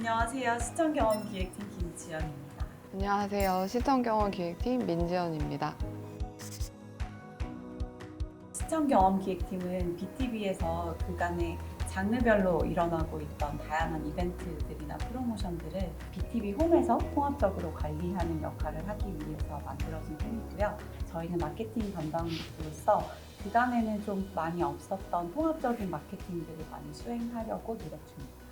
안녕하세요. 시청경험기획팀 김지연입니다. 안녕하세요. 시청경험기획팀 민지연입니다. 시청경험기획팀은 BTV에서 그간의 장르별로 일어나고 있던 다양한 이벤트들이나 프로모션들을 BTV 홈에서 통합적으로 관리하는 역할을 하기 위해서 만들어진 팀이고요. 저희는 마케팅 담당으로서 그간에는 좀 많이 없었던 통합적인 마케팅들을 많이 수행하려고 노력 중입니다.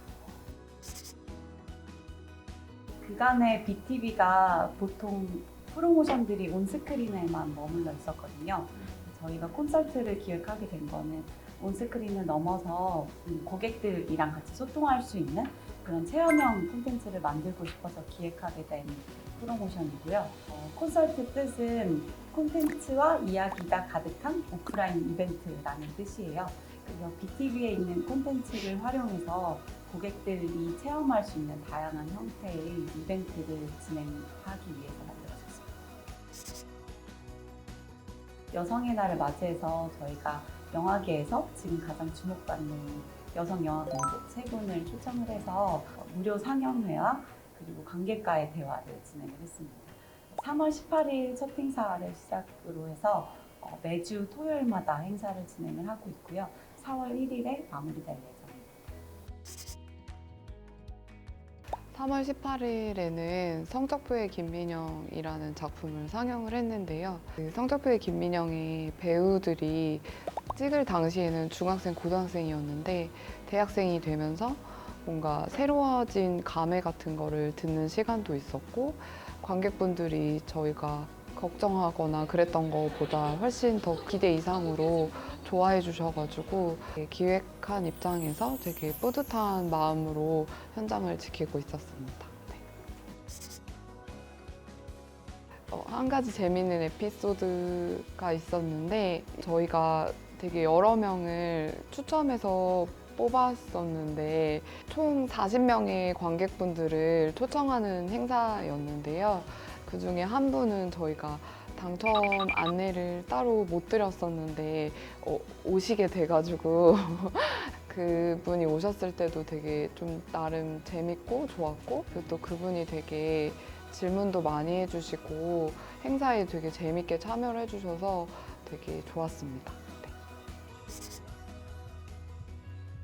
그간의 BTV가 보통 프로모션들이 온스크린에만 머물러 있었거든요. 저희가 콘서트를 기획하게 된 거는 온스크린을 넘어서 고객들이랑 같이 소통할 수 있는 그런 체험형 콘텐츠를 만들고 싶어서 기획하게 된 프로모션이고요. 콘서트 뜻은 콘텐츠와 이야기가 가득한 오프라인 이벤트라는 뜻이에요. 그래서 BTV에 있는 콘텐츠를 활용해서 고객들이 체험할 수 있는 다양한 형태의 이벤트를 진행하기 위해서 만들어졌습니다. 여성의 날을 맞이해서 저희가 영화계에서 지금 가장 주목받는 여성 영화 감독 3분을 초청을 해서 무료 상영회와 그리고 관객과의 대화를 진행을 했습니다. 3월 18일 첫 행사를 시작으로 해서 매주 토요일마다 행사를 진행을 하고 있고요. 4월 1일에 마무리될 예정입니다. 3월 18일에는 성적표의 김민영이라는 작품을 상영을 했는데요. 그 성적표의 김민영의 배우들이 찍을 당시에는 중학생, 고등학생이었는데 대학생이 되면서 뭔가 새로워진 감회 같은 거를 듣는 시간도 있었고 관객분들이 저희가 걱정하거나 그랬던 것보다 훨씬 더 기대 이상으로 좋아해 주셔가지고 기획한 입장에서 되게 뿌듯한 마음으로 현장을 지키고 있었습니다. 네. 한 가지 재미있는 에피소드가 있었는데 저희가 되게 여러 명을 추첨해서 뽑았었는데 총 40명의 관객분들을 초청하는 행사였는데요. 그 중에 한 분은 저희가 당첨 안내를 따로 못 드렸었는데 오시게 돼가지고 그분이 오셨을 때도 되게 좀 나름 재밌고 좋았고 그리고 또 그분이 되게 질문도 많이 해주시고 행사에 되게 재밌게 참여를 해주셔서 되게 좋았습니다. 네.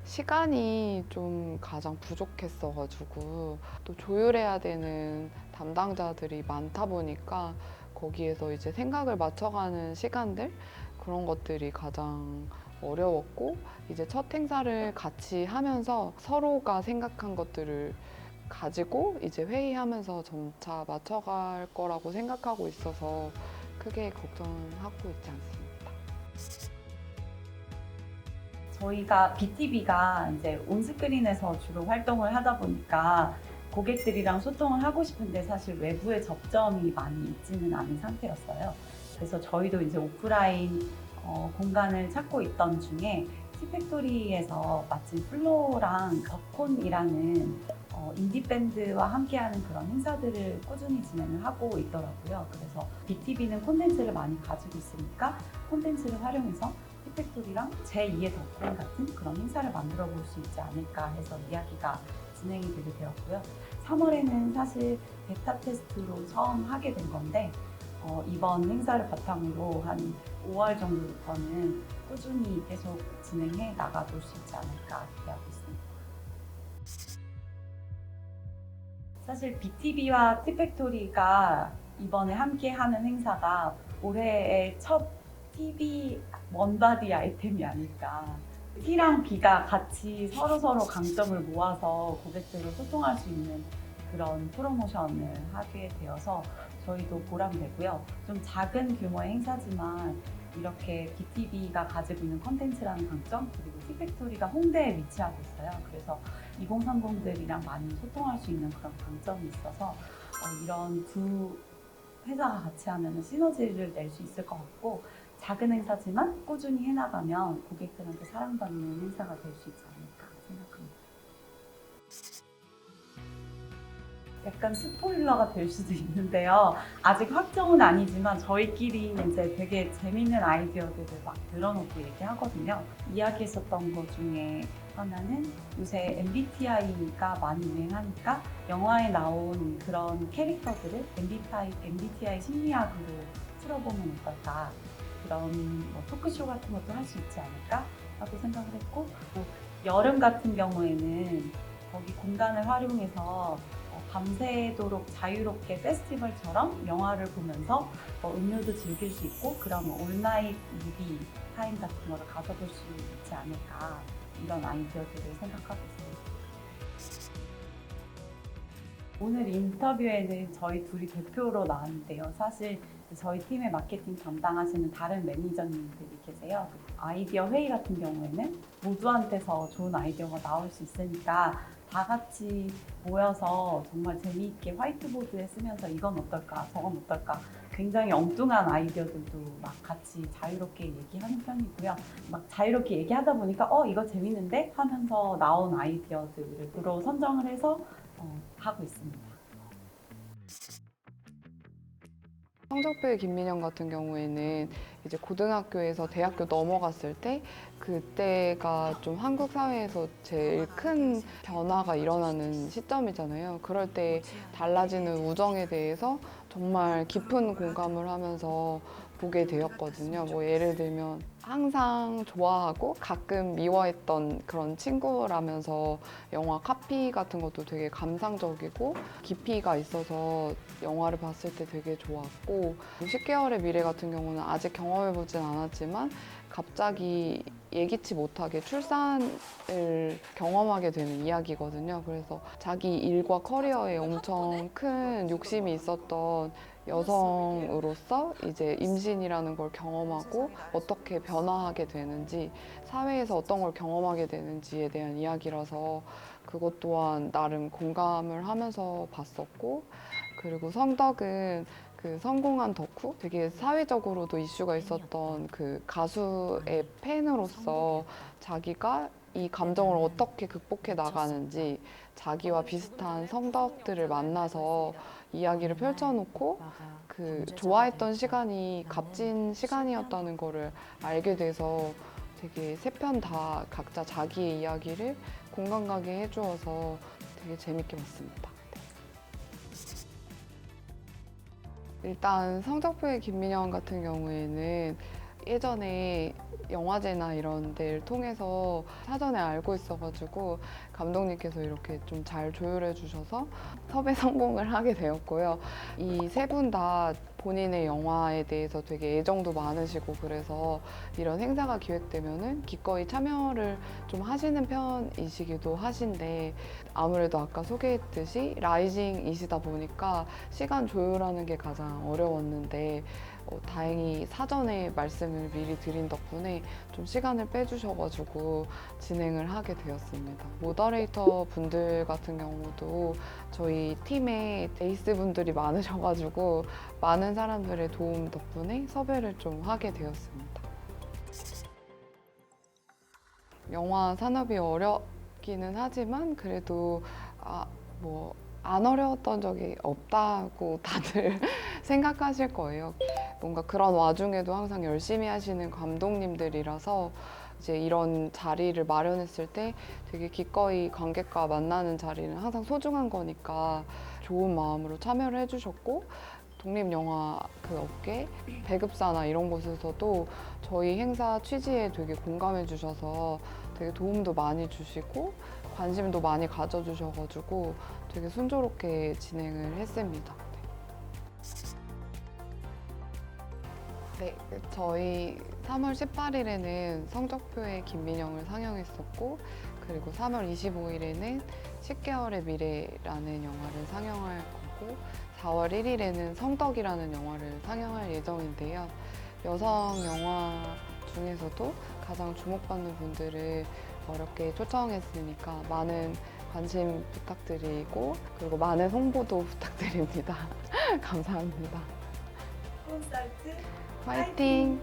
시간이 좀 가장 부족했어가지고 또 조율해야 되는 담당자들이 많다 보니까 거기에서 이제 생각을 맞춰가는 시간들 그런 것들이 가장 어려웠고 이제 첫 행사를 같이 하면서 서로가 생각한 것들을 가지고 이제 회의하면서 점차 맞춰갈 거라고 생각하고 있어서 크게 걱정하고 있지 않습니다. 저희가 BTV가 이제 온스크린에서 주로 활동을 하다 보니까 고객들이랑 소통을 하고 싶은데 사실 외부의 접점이 많이 있지는 않은 상태였어요. 그래서 저희도 이제 오프라인 공간을 찾고 있던 중에 티팩토리에서 마침 플로랑 덕콘이라는 인디밴드와 함께하는 그런 행사들을 꾸준히 진행을 하고 있더라고요. 그래서 BTV는 콘텐츠를 많이 가지고 있으니까 콘텐츠를 활용해서 티팩토리랑 제2의 덕콘 같은 그런 행사를 만들어 볼 수 있지 않을까 해서 이야기가 진행이 되게 되었고요. 3월에는 사실 베타 테스트로 처음 하게 된 건데 이번 행사를 바탕으로 한 5월 정도부터는 꾸준히 계속 진행해 나가볼 수 있지 않을까 기대하고 있습니다. 사실 BTV와 티팩토리가 이번에 함께 하는 행사가 올해의 첫 TV 원바디 아이템이 아닐까. T랑 B가 같이 서로서로 강점을 모아서 고객들과 소통할 수 있는 그런 프로모션을 하게 되어서 저희도 보람되고요. 좀 작은 규모의 행사지만 이렇게 BTV가 가지고 있는 컨텐츠라는 강점 그리고 티팩토리가 홍대에 위치하고 있어요. 그래서 2030들이랑 많이 소통할 수 있는 그런 강점이 있어서 이런 두 회사가 같이 하면 시너지를 낼 수 있을 것 같고 작은 행사지만 꾸준히 해나가면 고객들한테 사랑받는 행사가 될 수 있지 않을까 생각합니다. 약간 스포일러가 될 수도 있는데요. 아직 확정은 아니지만 저희끼리 이제 되게 재밌는 아이디어들을 막 늘어놓고 얘기하거든요. 이야기했었던 것 중에 하나는 요새 MBTI가 많이 유행하니까 영화에 나온 그런 캐릭터들을 MBTI 심리학으로 풀어보면 어떨까. 그런 뭐 토크쇼 같은 것도 할 수 있지 않을까 라고 생각을 했고, 또 여름 같은 경우에는 거기 공간을 활용해서 밤새도록 자유롭게 페스티벌처럼 영화를 보면서 음료도 즐길 수 있고, 그런 올나잇 무비 타임 같은 거를 가져볼 수 있지 않을까, 이런 아이디어들을 생각하고 있습니다. 오늘 인터뷰에는 저희 둘이 대표로 나왔는데요. 사실 저희 팀의 마케팅 담당하시는 다른 매니저님들이 계세요. 아이디어 회의 같은 경우에는 모두한테서 좋은 아이디어가 나올 수 있으니까 다 같이 모여서 정말 재미있게 화이트보드에 쓰면서 이건 어떨까, 저건 어떨까, 굉장히 엉뚱한 아이디어들도 막 같이 자유롭게 얘기하는 편이고요. 막 자유롭게 얘기하다 보니까 이거 재밌는데 하면서 나온 아이디어들을 선정을 해서 하고 있습니다. 성적표의 김민영 같은 경우에는 이제 고등학교에서 대학교 넘어갔을 때 그때가 좀 한국 사회에서 제일 큰 변화가 일어나는 시점이잖아요. 그럴 때 달라지는 우정에 대해서 정말 깊은 공감을 하면서 보게 되었거든요. 뭐 예를 들면 항상 좋아하고 가끔 미워했던 그런 친구라면서 영화 카피 같은 것도 되게 감상적이고 깊이가 있어서 영화를 봤을 때 되게 좋았고, 10개월의 미래 같은 경우는 아직 경험해보진 않았지만 갑자기 예기치 못하게 출산을 경험하게 되는 이야기거든요. 그래서 자기 일과 커리어에 엄청 큰 욕심이 있었던 여성으로서 이제 임신이라는 걸 경험하고 어떻게 변화하게 되는지, 사회에서 어떤 걸 경험하게 되는지에 대한 이야기라서 그것 또한 나름 공감을 하면서 봤었고, 그리고 성덕은 그 성공한 덕후? 되게 사회적으로도 이슈가 있었던 그 가수의 팬으로서 자기가 이 감정을 어떻게 극복해 나가는지 자기와 비슷한 성덕들을 만나서 이야기를 펼쳐놓고 그 좋아했던 시간이 값진 시간이었다는 거를 알게 돼서 되게 세 편 다 각자 자기의 이야기를 공감 가게 해주어서 되게 재밌게 봤습니다. 일단 성적표의 김민영 같은 경우에는 예전에 영화제나 이런 데를 통해서 사전에 알고 있어가지고 감독님께서 이렇게 좀 잘 조율해 주셔서 섭외 성공을 하게 되었고요. 이 세 분 다 본인의 영화에 대해서 되게 애정도 많으시고 그래서 이런 행사가 기획되면은 기꺼이 참여를 좀 하시는 편이시기도 하신데, 아무래도 아까 소개했듯이 라이징이시다 보니까 시간 조율하는 게 가장 어려웠는데 다행히 사전에 말씀을 미리 드린 덕분에 좀 시간을 빼주셔가지고 진행을 하게 되었습니다. 모더레이터 분들 같은 경우도 저희 팀에 에이스 분들이 많으셔가지고 많은 사람들의 도움 덕분에 섭외를 좀 하게 되었습니다. 영화 산업이 어렵기는 하지만 그래도 안 어려웠던 적이 없다고 다들 생각하실 거예요. 뭔가 그런 와중에도 항상 열심히 하시는 감독님들이라서 이제 이런 자리를 마련했을 때 되게 기꺼이 관객과 만나는 자리는 항상 소중한 거니까 좋은 마음으로 참여를 해주셨고, 독립영화 그 업계, 배급사나 이런 곳에서도 저희 행사 취지에 되게 공감해 주셔서 되게 도움도 많이 주시고 관심도 많이 가져주셔가지고 되게 순조롭게 진행을 했습니다. 네, 저희 3월 18일에는 성적표의 김민영을 상영했었고, 그리고 3월 25일에는 10개월의 미래라는 영화를 상영할 거고, 4월 1일에는 성덕이라는 영화를 상영할 예정인데요. 여성 영화 중에서도 가장 주목받는 분들을 어렵게 초청했으니까 많은 관심 부탁드리고, 그리고 많은 홍보도 부탁드립니다. 감사합니다. 콘서트 화이팅!